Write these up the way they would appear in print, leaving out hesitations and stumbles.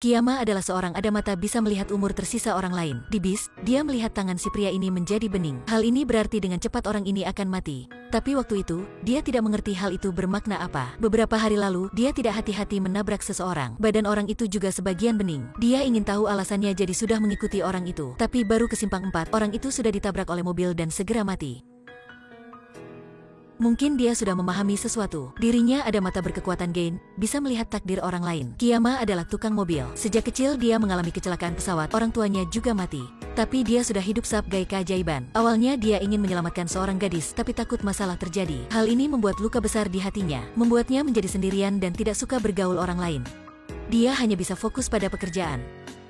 Kiyama adalah seorang ada mata bisa melihat umur tersisa orang lain. Di bis, dia melihat tangan si pria ini menjadi bening. Hal ini berarti dengan cepat orang ini akan mati. Tapi waktu itu, dia tidak mengerti hal itu bermakna apa. Beberapa hari lalu, dia tidak hati-hati menabrak seseorang. Badan orang itu juga sebagian bening. Dia ingin tahu alasannya jadi sudah mengikuti orang itu. Tapi baru ke simpang 4, orang itu sudah ditabrak oleh mobil dan segera mati. Mungkin dia sudah memahami sesuatu. Dirinya ada mata berkekuatan gain, bisa melihat takdir orang lain. Kiyama adalah tukang mobil. Sejak kecil dia mengalami kecelakaan pesawat, orang tuanya juga mati. Tapi dia sudah hidup sebagai keajaiban. Awalnya dia ingin menyelamatkan seorang gadis, tapi takut masalah terjadi. Hal ini membuat luka besar di hatinya, membuatnya menjadi sendirian dan tidak suka bergaul orang lain. Dia hanya bisa fokus pada pekerjaan.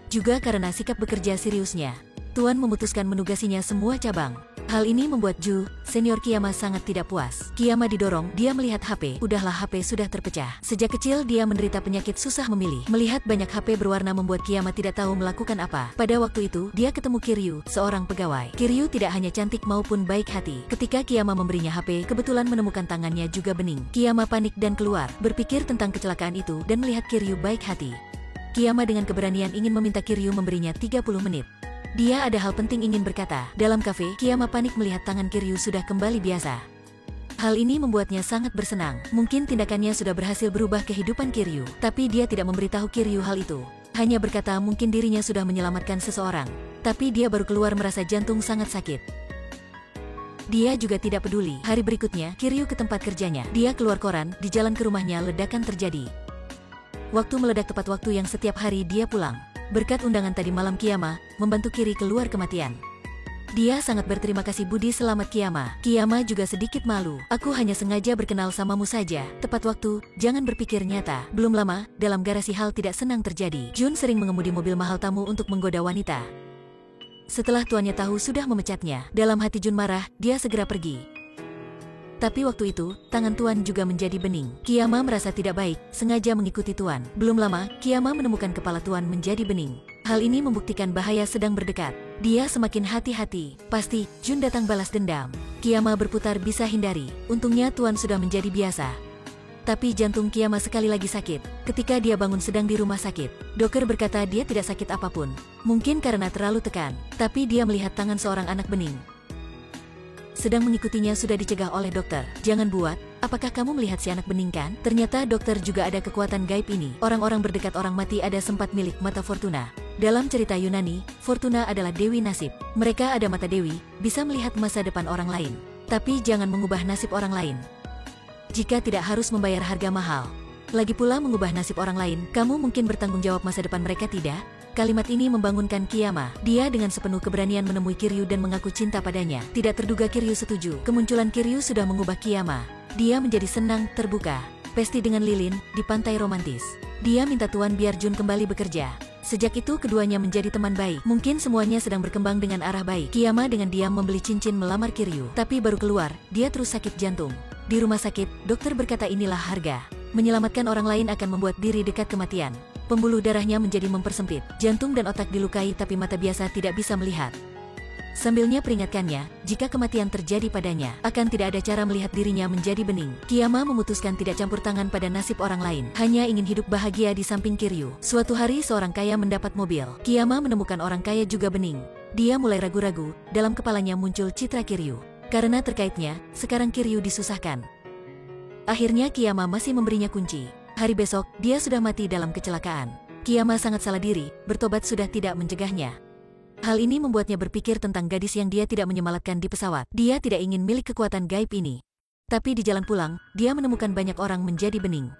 Juga karena sikap bekerja seriusnya, Tuan memutuskan menugasinya semua cabang. Hal ini membuat Ju, senior Kiyama sangat tidak puas. Kiyama didorong, dia melihat HP, udahlah HP sudah terpecah. Sejak kecil dia menderita penyakit susah memilih. Melihat banyak HP berwarna membuat Kiyama tidak tahu melakukan apa. Pada waktu itu, dia ketemu Kiryu, seorang pegawai. Kiryu tidak hanya cantik maupun baik hati. Ketika Kiyama memberinya HP, kebetulan menemukan tangannya juga bening. Kiyama panik dan keluar, berpikir tentang kecelakaan itu dan melihat Kiryu baik hati. Kiyama dengan keberanian ingin meminta Kiryu memberinya 30 menit. Dia ada hal penting ingin berkata. Dalam kafe, Kiyama panik melihat tangan Kiryu sudah kembali biasa. Hal ini membuatnya sangat bersenang. Mungkin tindakannya sudah berhasil berubah kehidupan Kiryu. Tapi dia tidak memberitahu Kiryu hal itu. Hanya berkata mungkin dirinya sudah menyelamatkan seseorang. Tapi dia baru keluar merasa jantung sangat sakit. Dia juga tidak peduli. Hari berikutnya, Kiryu ke tempat kerjanya. Dia keluar koran, di jalan ke rumahnya ledakan terjadi. Waktu meledak tepat waktu yang setiap hari dia pulang. Berkat undangan tadi malam Kiyama, membantu Kiri keluar kematian. Dia sangat berterima kasih budi selamat Kiyama. Kiyama juga sedikit malu. Aku hanya sengaja berkenal samamu saja. Tepat waktu, jangan berpikir nyata. Belum lama, dalam garasi hal tidak senang terjadi. Jun sering mengemudi mobil mahal tamu untuk menggoda wanita. Setelah tuannya tahu sudah memecatnya, dalam hati Jun marah, dia segera pergi. Tapi waktu itu, tangan Tuan juga menjadi bening. Kiyama merasa tidak baik, sengaja mengikuti Tuan. Belum lama, Kiyama menemukan kepala Tuan menjadi bening. Hal ini membuktikan bahaya sedang berdekat. Dia semakin hati-hati. Pasti, Jun datang balas dendam. Kiyama berputar bisa hindari. Untungnya Tuan sudah menjadi biasa. Tapi jantung Kiyama sekali lagi sakit. Ketika dia bangun sedang di rumah sakit, dokter berkata dia tidak sakit apapun. Mungkin karena terlalu tekan. Tapi dia melihat tangan seorang anak bening. Sedang mengikutinya sudah dicegah oleh dokter. Jangan buat, apakah kamu melihat si anak bening kan? Ternyata dokter juga ada kekuatan gaib ini. Orang-orang berdekat orang mati ada sempat milik mata Fortuna. Dalam cerita Yunani, Fortuna adalah Dewi Nasib. Mereka ada mata Dewi, bisa melihat masa depan orang lain. Tapi jangan mengubah nasib orang lain. Jika tidak harus membayar harga mahal. Lagi pula mengubah nasib orang lain, kamu mungkin bertanggung jawab masa depan mereka tidak? Kalimat ini membangunkan Kiyama. Dia dengan sepenuh keberanian menemui Kiryu dan mengaku cinta padanya. Tidak terduga Kiryu setuju. Kemunculan Kiryu sudah mengubah Kiyama. Dia menjadi senang, terbuka. Pesti dengan lilin, di pantai romantis. Dia minta Tuan biar Jun kembali bekerja. Sejak itu keduanya menjadi teman baik. Mungkin semuanya sedang berkembang dengan arah baik. Kiyama dengan diam membeli cincin melamar Kiryu. Tapi baru keluar, dia terus sakit jantung. Di rumah sakit, dokter berkata inilah harga. Menyelamatkan orang lain akan membuat diri dekat kematian. Pembuluh darahnya menjadi mempersempit. Jantung dan otak dilukai tapi mata biasa tidak bisa melihat. Sambilnya peringatkannya, jika kematian terjadi padanya, akan tidak ada cara melihat dirinya menjadi bening. Kiyama memutuskan tidak campur tangan pada nasib orang lain. Hanya ingin hidup bahagia di samping Kiryu. Suatu hari seorang kaya mendapat mobil. Kiyama menemukan orang kaya juga bening. Dia mulai ragu-ragu, dalam kepalanya muncul citra Kiryu. Karena terkaitnya, sekarang Kiryu disusahkan. Akhirnya Kiyama masih memberinya kunci. Hari besok, dia sudah mati dalam kecelakaan. Kiyama sangat salah diri, bertobat sudah tidak mencegahnya. Hal ini membuatnya berpikir tentang gadis yang dia tidak menyemalatkan di pesawat. Dia tidak ingin milik kekuatan gaib ini. Tapi di jalan pulang, dia menemukan banyak orang menjadi bening.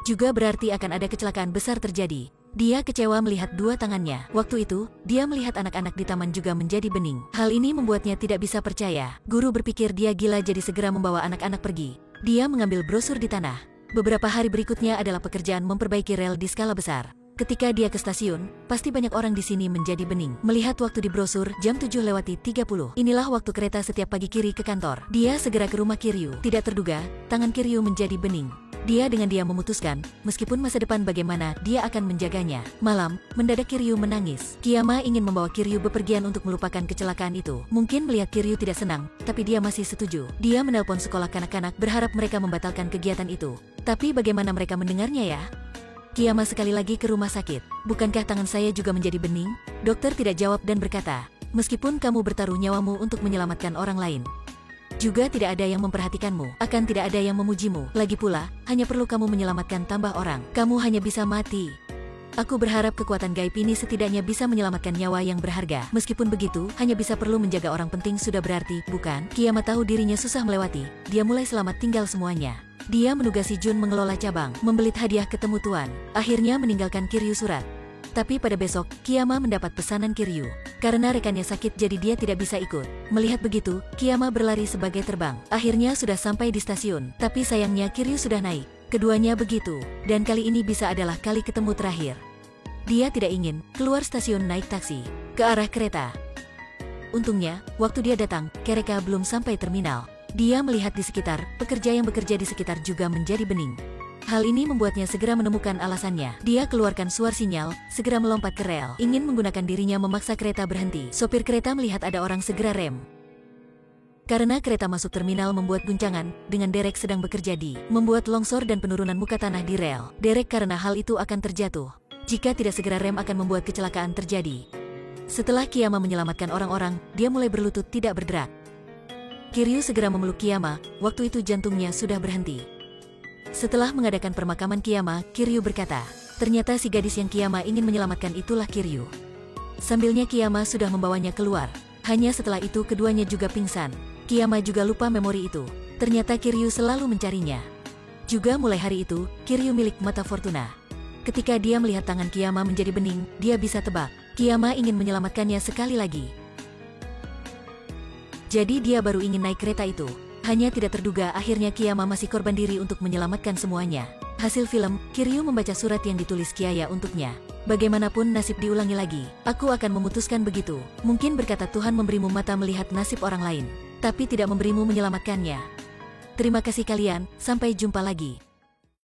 Juga berarti akan ada kecelakaan besar terjadi. Dia kecewa melihat dua tangannya. Waktu itu, dia melihat anak-anak di taman juga menjadi bening. Hal ini membuatnya tidak bisa percaya. Guru berpikir dia gila jadi segera membawa anak-anak pergi. Dia mengambil brosur di tanah. Beberapa hari berikutnya adalah pekerjaan memperbaiki rel di skala besar. Ketika dia ke stasiun, pasti banyak orang di sini menjadi bening. Melihat waktu di brosur, jam 7:30. Inilah waktu kereta setiap pagi Kiri ke kantor. Dia segera ke rumah Kiryu. Tidak terduga, tangan Kiryu menjadi bening. Dia dengan diam memutuskan, meskipun masa depan bagaimana, dia akan menjaganya. Malam, mendadak Kiryu menangis. Kiyama ingin membawa Kiryu bepergian untuk melupakan kecelakaan itu. Mungkin melihat Kiryu tidak senang, tapi dia masih setuju. Dia menelpon sekolah kanak-kanak berharap mereka membatalkan kegiatan itu. Tapi bagaimana mereka mendengarnya ya? Kiyama sekali lagi ke rumah sakit. Bukankah tangan saya juga menjadi bening? Dokter tidak jawab dan berkata, meskipun kamu bertaruh nyawamu untuk menyelamatkan orang lain, juga tidak ada yang memperhatikanmu, akan tidak ada yang memujimu. Lagi pula, hanya perlu kamu menyelamatkan tambah orang, kamu hanya bisa mati. Aku berharap kekuatan gaib ini setidaknya bisa menyelamatkan nyawa yang berharga. Meskipun begitu, hanya bisa perlu menjaga orang penting sudah berarti, bukan? Kiyama tahu dirinya susah melewati, dia mulai selamat tinggal semuanya. Dia menugasi Jun mengelola cabang, membelit hadiah ketemu tuan, akhirnya meninggalkan Kiryu surat. Tapi pada besok, Kiyama mendapat pesanan Kiryu. Karena rekannya sakit jadi dia tidak bisa ikut. Melihat begitu, Kiyama berlari sebagai terbang. Akhirnya sudah sampai di stasiun. Tapi sayangnya Kiryu sudah naik. Keduanya begitu. Dan kali ini bisa adalah kali ketemu terakhir. Dia tidak ingin keluar stasiun naik taksi ke arah kereta. Untungnya, waktu dia datang, kereta belum sampai terminal. Dia melihat di sekitar, pekerja yang bekerja di sekitar juga menjadi bening. Hal ini membuatnya segera menemukan alasannya. Dia keluarkan suar sinyal, segera melompat ke rel, ingin menggunakan dirinya memaksa kereta berhenti. Sopir kereta melihat ada orang segera rem. Karena kereta masuk terminal membuat guncangan, dengan derek sedang bekerja membuat longsor dan penurunan muka tanah di rel. Derek karena hal itu akan terjatuh. Jika tidak segera rem akan membuat kecelakaan terjadi. Setelah Kiyama menyelamatkan orang-orang, dia mulai berlutut tidak bergerak. Kiryu segera memeluk Kiyama, waktu itu jantungnya sudah berhenti. Setelah mengadakan permakaman Kiyama, Kiryu berkata, ternyata si gadis yang Kiyama ingin menyelamatkan itulah Kiryu. Sambilnya Kiyama sudah membawanya keluar. Hanya setelah itu keduanya juga pingsan. Kiyama juga lupa memori itu. Ternyata Kiryu selalu mencarinya. Juga mulai hari itu, Kiryu milik mata Fortuna. Ketika dia melihat tangan Kiyama menjadi bening, dia bisa tebak. Kiyama ingin menyelamatkannya sekali lagi. Jadi dia baru ingin naik kereta itu. Hanya tidak terduga akhirnya Kiyama masih korban diri untuk menyelamatkan semuanya. Hasil film, Kiryu membaca surat yang ditulis Kiaya untuknya. Bagaimanapun nasib diulangi lagi, aku akan memutuskan begitu. Mungkin berkata Tuhan memberimu mata melihat nasib orang lain, tapi tidak memberimu menyelamatkannya. Terima kasih kalian, sampai jumpa lagi.